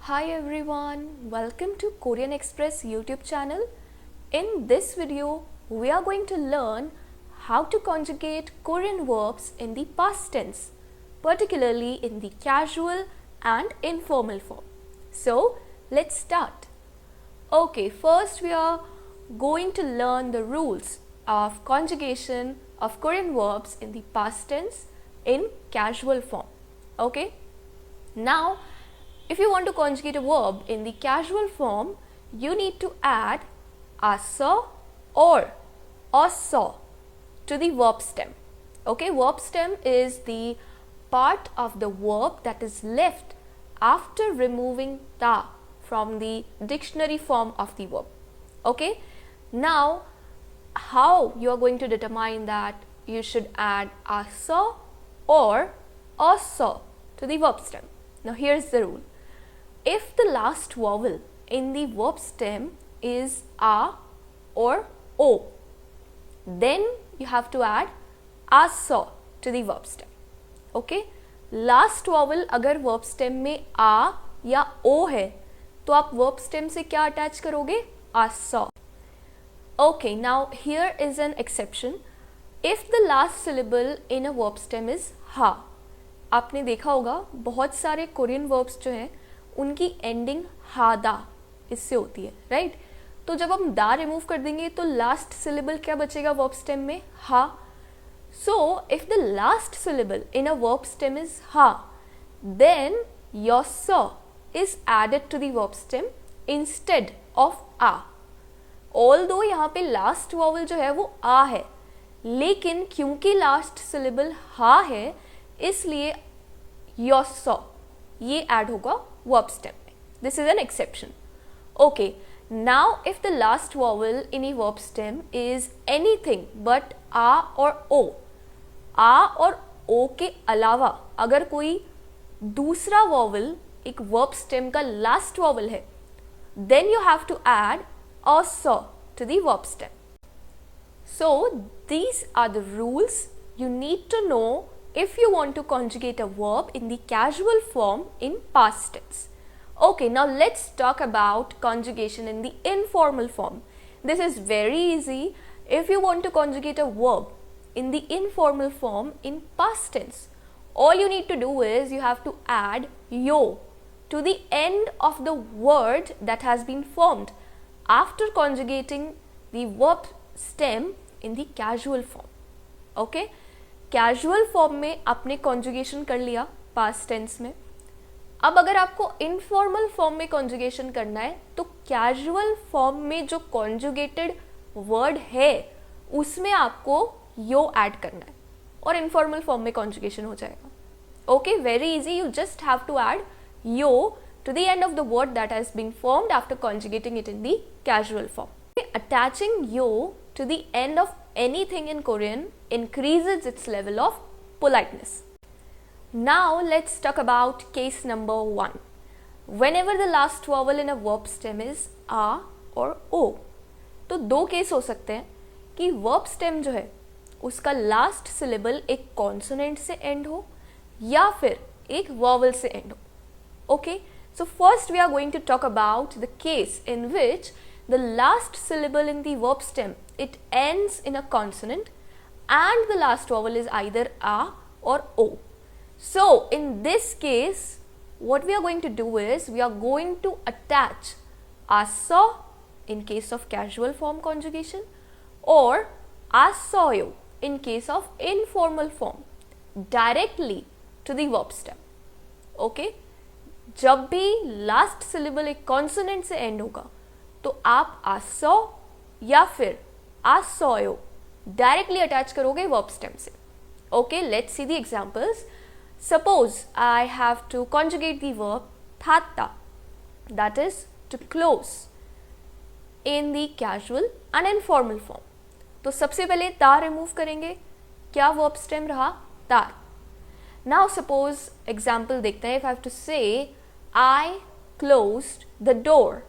Hi everyone, welcome to Korean Express YouTube channel. In this video, we are going to learn how to conjugate Korean verbs in the past tense, particularly in the casual and informal form. So, let's start. Okay, first we are going to learn the rules of conjugation of Korean verbs in the past tense in casual form. Okay, now if you want to conjugate a verb in the casual form, you need to add asa or osso to the verb stem. Okay, verb stem is the part of the verb that is left after removing ta from the dictionary form of the verb. Okay, now how you are going to determine that you should add asa or osso to the verb stem? Now here's the rule. If the last vowel in the verb stem is a or o, then you have to add asa to the verb stem. Okay, last vowel अगर verb stem में a या o है, तो आप verb stem से क्या attach करोगे? asa. Okay, now here is an exception. If the last syllable in a verb stem is ha, आपने देखा होगा बहुत सारे कोरियन verbs जो हैं उनकी एंडिंग हादा इससे होती है, राइट? तो जब हम दा रिमूव कर देंगे तो लास्ट सिलेबल क्या बचेगा वर्ब स्टेम में? हा. So if the last syllable in a verb stem is हा, देन योर स is added to the verb stem instead of आ. ऑल्दो यहाँ पे लास्ट वॉवल जो है वो आ है, लेकिन क्योंकि लास्ट सिलेबल हा है इसलिए योर स ये ऐड होगा verb stem. This is an exception. Okay, now if the last vowel in a verb stem is anything but a or o, a और o के अलावा अगर कोई दूसरा vowel एक verb stem का last vowel है, then you have to add osso to the verb stem. So these are the rules you need to know if you want to conjugate a verb in the casual form in past tense. Okay, now let's talk about conjugation in the informal form. This is very easy. If you want to conjugate a verb in the informal form in past tense, all you need to do is you have to add yo to the end of the word that has been formed after conjugating the verb stem in the casual form. Okay, casual form में आपने conjugation कर लिया past tense में. अब अगर आपको informal form में conjugation करना है तो कैजुअल फॉर्म में जो कॉन्जुगेटेड वर्ड है उसमें आपको यो ऐड करना है और इनफॉर्मल फॉर्म में कॉन्जुगेशन हो जाएगा. Okay, very easy. You just have to add यो to the end of the word that has been formed after conjugating it in the casual form. Attaching यो to the end of anything in Korean increases its level of politeness. Now let's talk about case number 1. Whenever the last vowel in a verb stem is a or o, तो दो case हो सकते हैं कि verb stem जो है उसका last syllable एक consonant से end हो या फिर एक vowel से end हो. Okay, so first we are going to talk about the case in which the last syllable in the verb stem it ends in a consonant and the last vowel is either a or o. So in this case what we are going to do is we are going to attach asa in case of casual form conjugation or asoyo in case of informal form directly to the verb stem. Okay, जब भी last syllable एक consonant से end होगा तो आप आसो या फिर आसोयो डायरेक्टली अटैच करोगे वर्ब स्टेम से. Okay, let's see the examples. Suppose I have to conjugate the verb थाता, that is to close, in the casual and informal form. तो सबसे पहले ता रिमूव करेंगे. क्या वर्ब स्टेम रहा? तार. नाउ सपोज एग्जाम्पल देखते हैं. इफ आई हैव टू से आई क्लोज्ड द डोर,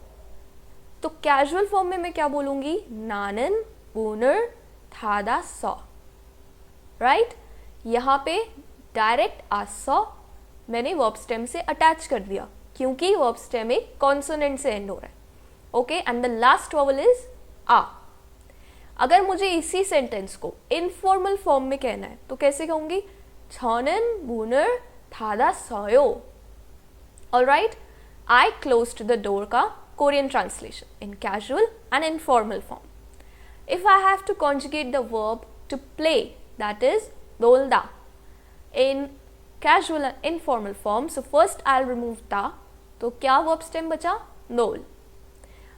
तो कैजुअल फॉर्म में मैं क्या बोलूंगी? नानन बूनर थादा सॉ, राइट? यहाँ पे डायरेक्ट आसॉ मैंने वर्ब स्टेम से अटैच कर दिया क्योंकि वर्ब स्टेम एक कॉन्सोनेंट से एंड हो रहा है. Okay, and the last vowel is आ. अगर मुझे इसी सेंटेंस को इनफॉर्मल फॉर्म में कहना है तो कैसे कहूंगी? 저는 문을 닫았어요. Alright, I closed the door का Korean translation in casual and informal form. If I have to conjugate the verb to play, that is 놀다, in casual and informal form, so first I'll remove ta. तो क्या verb stem बचा? Known.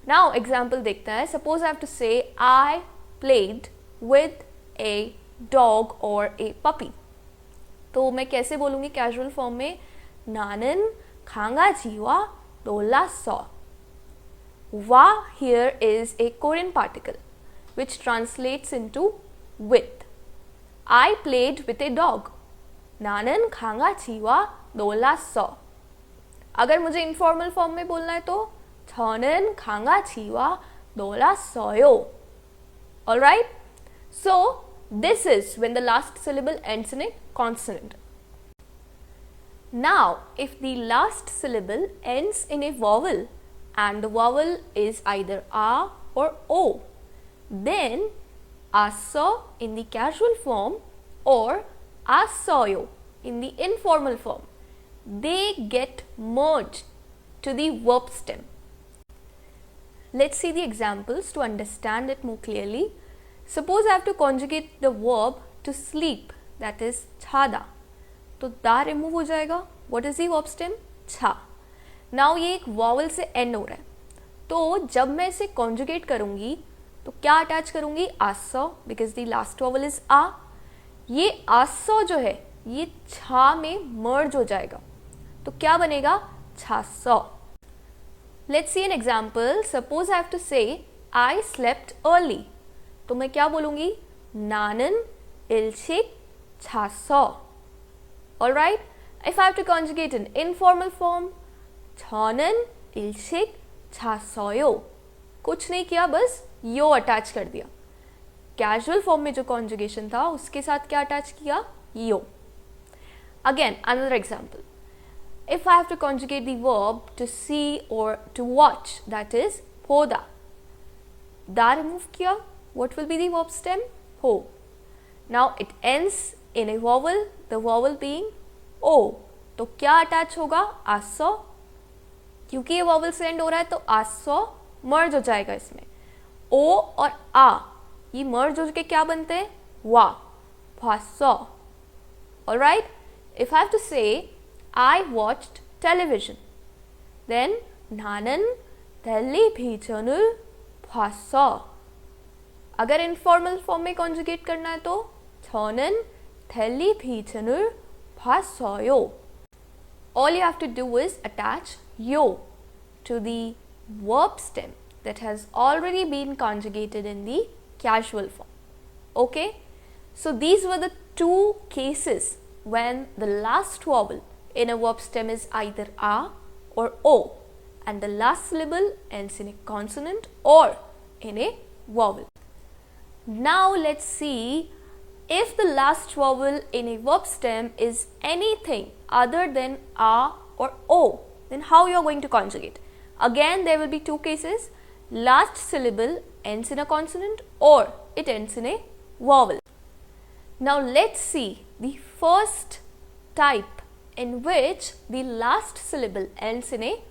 Now example देखते हैं. Suppose I have to say I played with a dog or a puppy. तो मैं कैसे बोलूँगी casual form में? 나는 강아지와 놀았어. 와 here is a Korean particle which translates into with. I played with a dog. 나는 강아지와 놀았어. अगर मुझे informal form में बोलना है तो 저는 강아지와 놀았어요. Alright? So this is when the last syllable ends in a consonant. Now, if the last syllable ends in a vowel and the vowel is either a or o, then aså in the casual form or aså요 in the informal form, they get merged to the verb stem. Let's see the examples to understand it more clearly. Suppose I have to conjugate the verb to sleep, that is छादा. तो दा remove हो जाएगा. What is the verb stem? छा. Now ये एक vowel से end हो रहा है, तो जब मैं इसे conjugate करूँगी तो क्या अटैच करूँगी? आसो, because the last vowel is आ. ये आसो जो है ये छा में merge हो जाएगा, तो क्या बनेगा? छासो. Let's see an example. Suppose I have to say I slept early. तो मैं क्या बोलूँगी? 나는 일찍 잤어. Alright? If I have to conjugate in informal form, 저는 일찍 잤어요. कुछ नहीं किया, बस यो अटैच कर दिया. Casual form में जो conjugation था उसके साथ क्या अटैच किया? यो. Again, another example. If I have to conjugate the verb to see or to watch, that is 보다. दा remove किया. What will be the verb stem? हो. Now it ends in a vowel, the vowel being o. तो क्या attach होगा? आसो. क्योंकि ये vowel से end हो रहा है तो आसो merge हो जाएगा इसमें. o और आ ये merge हो के क्या बनते हैं? वा. भासो. Alright? If I have to say I watched television, then 나는 텔레비전을 봤어. अगर informal form में conjugate करना है तो 저는 텔레비전을 봤어요. All you have to do is attach yo to the verb stem that has already been conjugated in the casual form. Okay? So these were the two cases when the last vowel in a verb stem is either a or o and the last syllable ends in a consonant or in a vowel. Now let's see if the last vowel in a verb stem is anything other than a or o, then how you are going to conjugate. Again, there will be two cases. Last syllable ends in a consonant or it ends in a vowel. Now let's see the first type in which the last syllable ends in a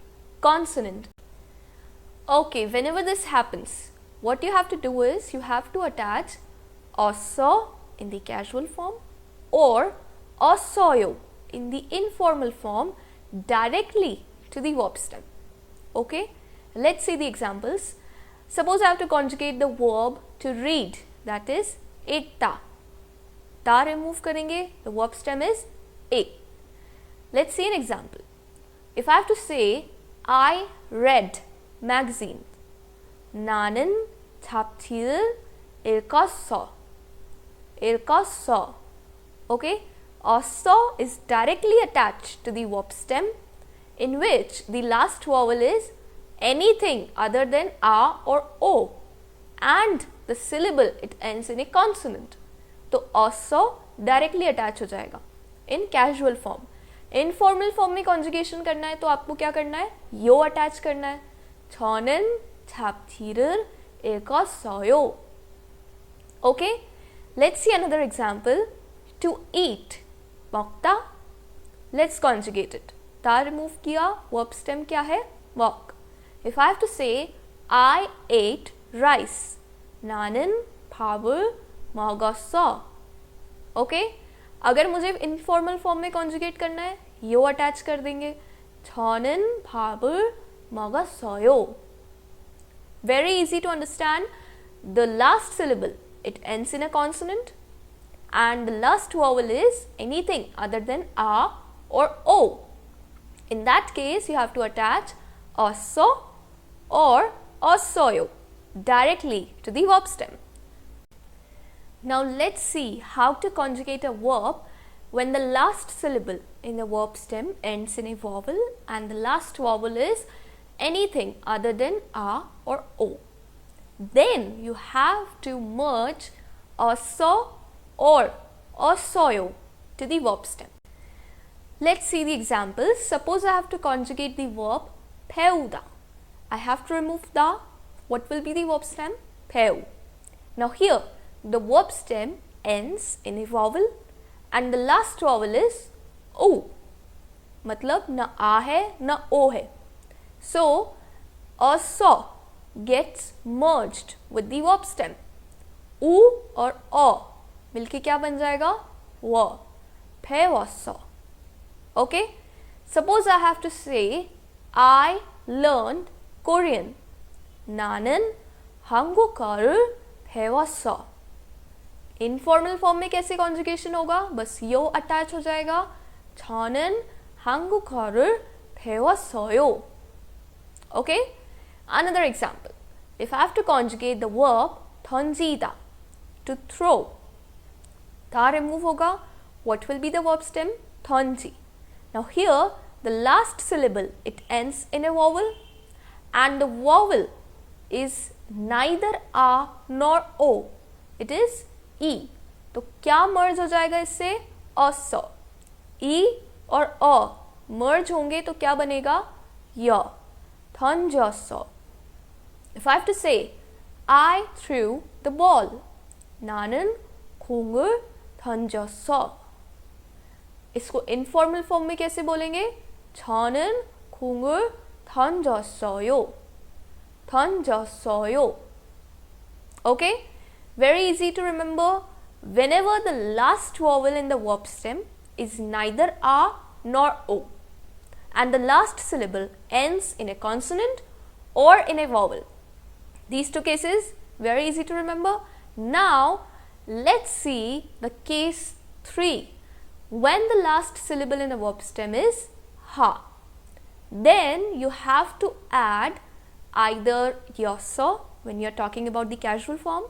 consonant. Okay, whenever this happens, what you have to do is you have to attach aså in the casual form or aså요 in the informal form directly to the verb stem. Okay, let's see the examples. Suppose I have to conjugate the verb to read, that is एकता. ता remove करेंगे, the verb stem is ek. Let's see an example. If I have to say I read magazine, 나는 잡지를 읽었어. 읽었어. Okay, aså is directly attached to the verb stem in which the last vowel is anything other than a or o and the syllable it ends in a consonant. तो aså directly attach हो जाएगा in casual form. Informal form में conjugation करना है तो आपको क्या करना है, यो अटैच करना है. 저는 잡지를 읽었어요. Okay, let's see another example. To eat, 먹다. Let's conjugate it. ता remove किया, verb stem क्या है, walk. If I have to say I ate rice, 나는 밥을 먹었어. Okay, अगर मुझे इनफॉर्मल फॉर्म में कॉन्जुगेट करना है, यो अटैच कर देंगे. 저는 밥을 먹었어요. Very easy to understand. The last syllable, it ends in a consonant, and the last vowel is anything other than a or o. In that case, you have to attach osso or ossoyo directly to the verb stem. Now let's see how to conjugate a verb when the last syllable in the verb stem ends in a vowel and the last vowel is anything other than a or o. Then you have to merge osso or ossoyo to the verb stem. Let's see the examples. Suppose I have to conjugate the verb 배우다. I have to remove the. What will be the verb stem? 배우. Now here the verb stem ends in a vowel and the last vowel is o. मतलब न आ है न o है. So osso gets merged with the verb stem. U और o मिलके क्या बन जाएगा? व. 배웠어. Okay? Suppose I have to say I learned Korean. 나는 한국어를 배웠어. Informal form में कैसे कॉन्जुगेशन होगा? बस यो अटैच हो जाएगा. 저는 한국어를 배웠어요. Okay? Another example. If I have to conjugate the verb 던지다, to throw, 다 remove होगा. What will be the verb stem? 던지. Now here the last syllable, it ends in a vowel and the vowel is neither a nor o. It is e. तो क्या merge हो जाएगा इससे? osso. e और o merge होंगे तो क्या बनेगा? य. 던졌어. If I have to say I threw the ball, 나는 공을 던졌어. इसको इनफॉर्मल फॉर्म में कैसे बोलेंगे? 저는 공을 던졌어요. 던졌어요. Okay? Very easy to remember. Whenever the last vowel in the verb stem is neither a nor o and the last syllable ends in a consonant or in a vowel. These two cases, very easy to remember. Now, let's see the case 3. When the last syllable in a verb stem is ha, then you have to add either yosso when you are talking about the casual form,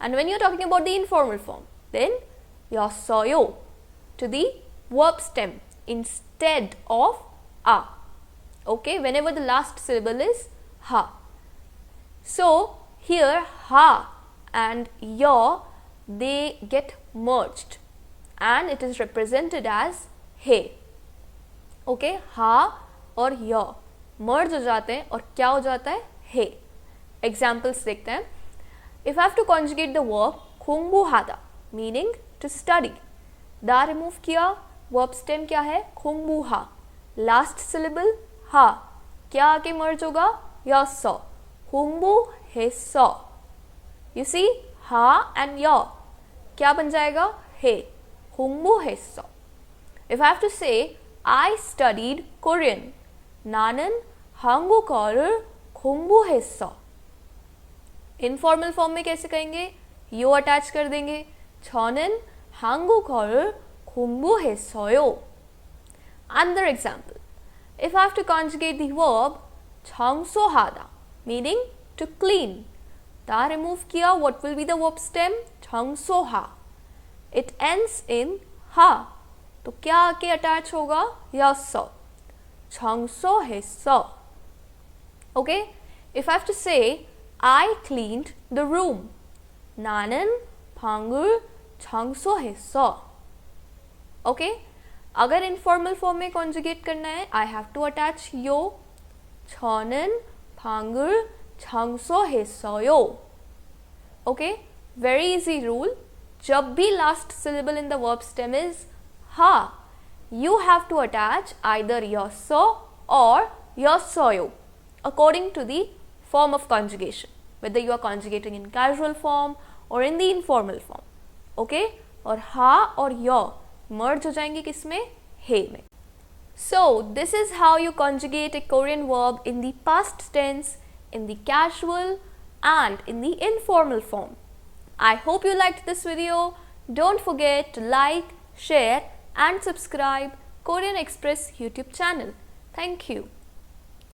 and when you are talking about the informal form, then yossoyo to the verb stem instead of a. Okay, whenever the last syllable is ha. So here ha and yo, they get merged and it is represented as he. Okay, ha और yo merge हो जाते हैं और क्या हो जाता है? he. Examples देखते हैं. If I have to conjugate the verb 공부하다, meaning to study, दा remove किया, verb stem क्या है? 공부하. Last syllable ha, क्या आके merge होगा? 여서. 공부했어. You see, ha and yo क्या बन जाएगा? he. 공부했어. If I have to say I studied Korean, 나는 한국어를 공부했어. Informal form में कैसे कहेंगे? यो अटैच कर देंगे. 저는 한국어를 공부했어요. Another example. If I have to conjugate the verb 청소하다, meaning to clean, 다 remove किया, what will be the verb stem? 청소하. It ends in ha. तो क्या आके attach होगा? यस्स. 청소했어. Okay? If I have to say I cleaned the room, 나는 방을 청소했어. Okay? अगर informal form में conjugate करना है, I have to attach यो, 저는 방을 청소했어요. Okay, very easy rule. जब भी last syllable in the verb stem is ha, you have to attach either your so or your soyo according to the form of conjugation, whether you are conjugating in casual form or in the informal form. Okay, और ha और your merge हो जाएंगे किसमें? हे में. So this is how you conjugate a Korean verb in the past tense, in the casual and in the informal form. I hope you liked this video. Don't forget to like, share and subscribe Korean Express YouTube channel. Thank you.